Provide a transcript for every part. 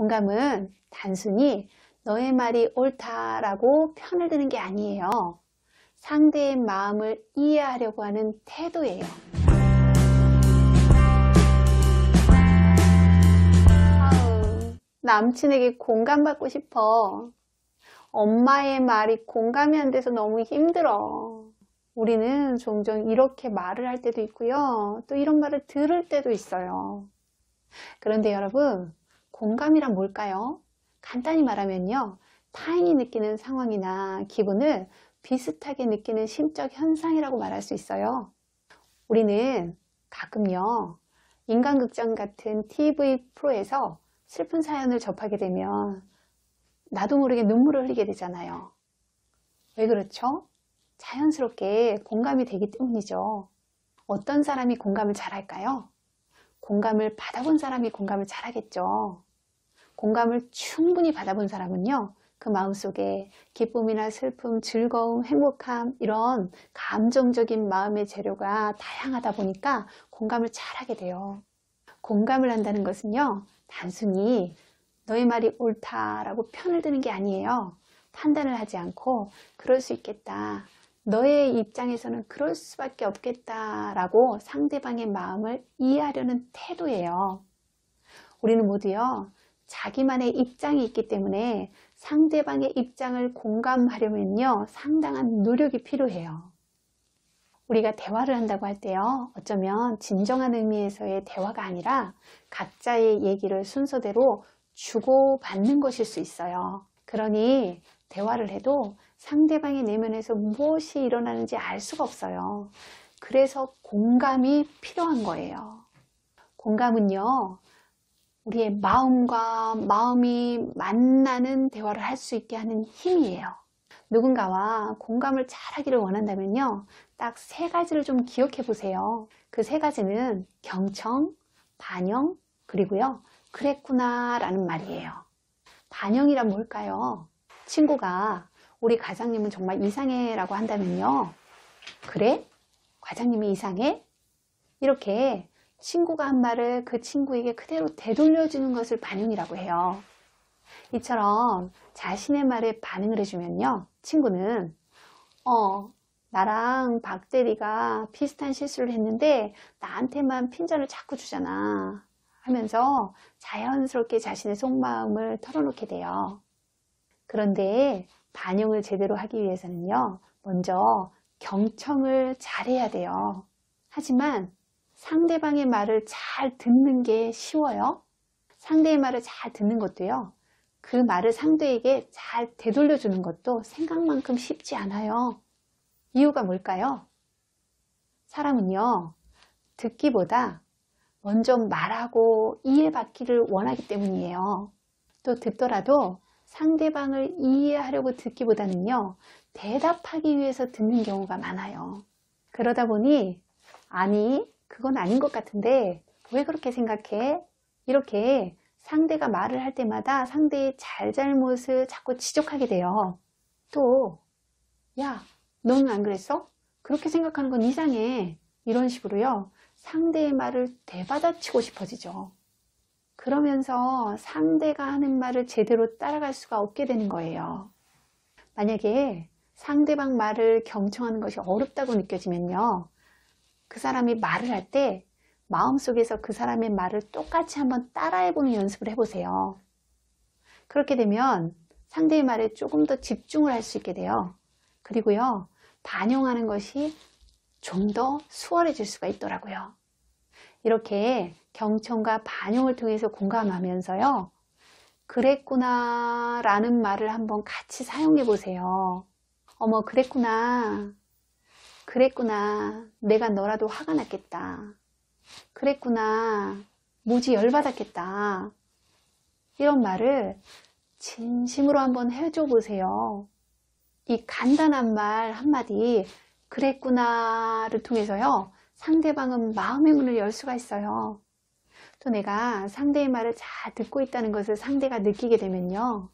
공감은 단순히 너의 말이 옳다라고 편을 드는 게 아니에요. 상대의 마음을 이해하려고 하는 태도예요. 남친에게 공감받고 싶어. 엄마의 말이 공감이 안 돼서 너무 힘들어. 우리는 종종 이렇게 말을 할 때도 있고요. 또 이런 말을 들을 때도 있어요. 그런데 여러분, 공감이란 뭘까요? 간단히 말하면요. 타인이 느끼는 상황이나 기분을 비슷하게 느끼는 심적 현상이라고 말할 수 있어요. 우리는 가끔요. 인간극장 같은 TV 프로에서 슬픈 사연을 접하게 되면 나도 모르게 눈물을 흘리게 되잖아요. 왜 그렇죠? 자연스럽게 공감이 되기 때문이죠. 어떤 사람이 공감을 잘할까요? 공감을 받아본 사람이 공감을 잘하겠죠. 공감을 충분히 받아본 사람은요. 그 마음속에 기쁨이나 슬픔, 즐거움, 행복함 이런 감정적인 마음의 재료가 다양하다 보니까 공감을 잘하게 돼요. 공감을 한다는 것은요. 단순히 너의 말이 옳다라고 편을 드는 게 아니에요. 판단을 하지 않고 그럴 수 있겠다. 너의 입장에서는 그럴 수밖에 없겠다라고 상대방의 마음을 이해하려는 태도예요. 우리는 모두요. 자기만의 입장이 있기 때문에 상대방의 입장을 공감하려면요. 상당한 노력이 필요해요. 우리가 대화를 한다고 할 때요. 어쩌면 진정한 의미에서의 대화가 아니라 각자의 얘기를 순서대로 주고받는 것일 수 있어요. 그러니 대화를 해도 상대방의 내면에서 무엇이 일어나는지 알 수가 없어요. 그래서 공감이 필요한 거예요. 공감은요. 우리의 마음과 마음이 만나는 대화를 할 수 있게 하는 힘이에요. 누군가와 공감을 잘하기를 원한다면요. 딱 세 가지를 좀 기억해 보세요. 그 세 가지는 경청, 반영, 그리고요. 그랬구나 라는 말이에요. 반영이란 뭘까요? 친구가 우리 과장님은 정말 이상해 라고 한다면요. 그래? 과장님이 이상해? 이렇게 친구가 한 말을 그 친구에게 그대로 되돌려주는 것을 반영이라고 해요. 이처럼 자신의 말에 반응을 해주면요. 친구는 나랑 박대리가 비슷한 실수를 했는데 나한테만 핀잔을 자꾸 주잖아 하면서 자연스럽게 자신의 속마음을 털어놓게 돼요. 그런데 반영을 제대로 하기 위해서는요. 먼저 경청을 잘해야 돼요. 하지만 상대방의 말을 잘 듣는 게 쉬워요. 상대의 말을 잘 듣는 것도요. 그 말을 상대에게 잘 되돌려주는 것도 생각만큼 쉽지 않아요. 이유가 뭘까요? 사람은요. 듣기보다 먼저 말하고 이해받기를 원하기 때문이에요. 또 듣더라도 상대방을 이해하려고 듣기보다는요. 대답하기 위해서 듣는 경우가 많아요. 그러다 보니 아니 그건 아닌 것 같은데 왜 그렇게 생각해? 이렇게 상대가 말을 할 때마다 상대의 잘잘못을 자꾸 지적하게 돼요. 또 야, 너는 안 그랬어? 그렇게 생각하는 건 이상해. 이런 식으로요. 상대의 말을 되받아치고 싶어지죠. 그러면서 상대가 하는 말을 제대로 따라갈 수가 없게 되는 거예요. 만약에 상대방 말을 경청하는 것이 어렵다고 느껴지면요. 그 사람이 말을 할 때 마음속에서 그 사람의 말을 똑같이 한번 따라해보는 연습을 해보세요. 그렇게 되면 상대의 말에 조금 더 집중을 할 수 있게 돼요. 그리고요. 반영하는 것이 좀 더 수월해질 수가 있더라고요. 이렇게 경청과 반영을 통해서 공감하면서요. 그랬구나 라는 말을 한번 같이 사용해 보세요. 어머 그랬구나. 그랬구나. 내가 너라도 화가 났겠다. 그랬구나. 무지 열받았겠다. 이런 말을 진심으로 한번 해줘 보세요. 이 간단한 말 한마디 그랬구나를 통해서요. 상대방은 마음의 문을 열 수가 있어요. 또 내가 상대의 말을 잘 듣고 있다는 것을 상대가 느끼게 되면요.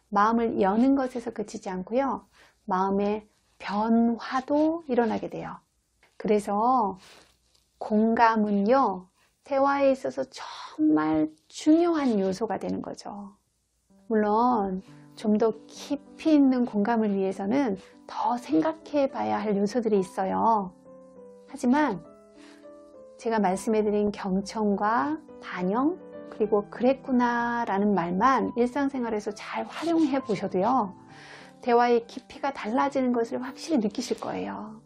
마음을 여는 것에서 그치지 않고요. 마음의 변화도 일어나게 돼요. 그래서 공감은요. 대화에 있어서 정말 중요한 요소가 되는 거죠. 물론 좀 더 깊이 있는 공감을 위해서는 더 생각해 봐야 할 요소들이 있어요. 하지만 제가 말씀해드린 경청과 반영, 그리고 그랬구나 라는 말만 일상생활에서 잘 활용해 보셔도요, 대화의 깊이가 달라지는 것을 확실히 느끼실 거예요.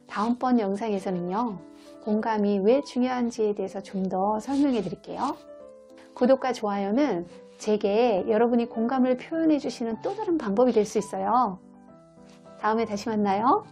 다음번 영상에서는요, 공감이 왜 중요한지에 대해서 좀 더 설명해 드릴게요. 구독과 좋아요는 제게 여러분이 공감을 표현해 주시는 또 다른 방법이 될 수 있어요. 다음에 다시 만나요.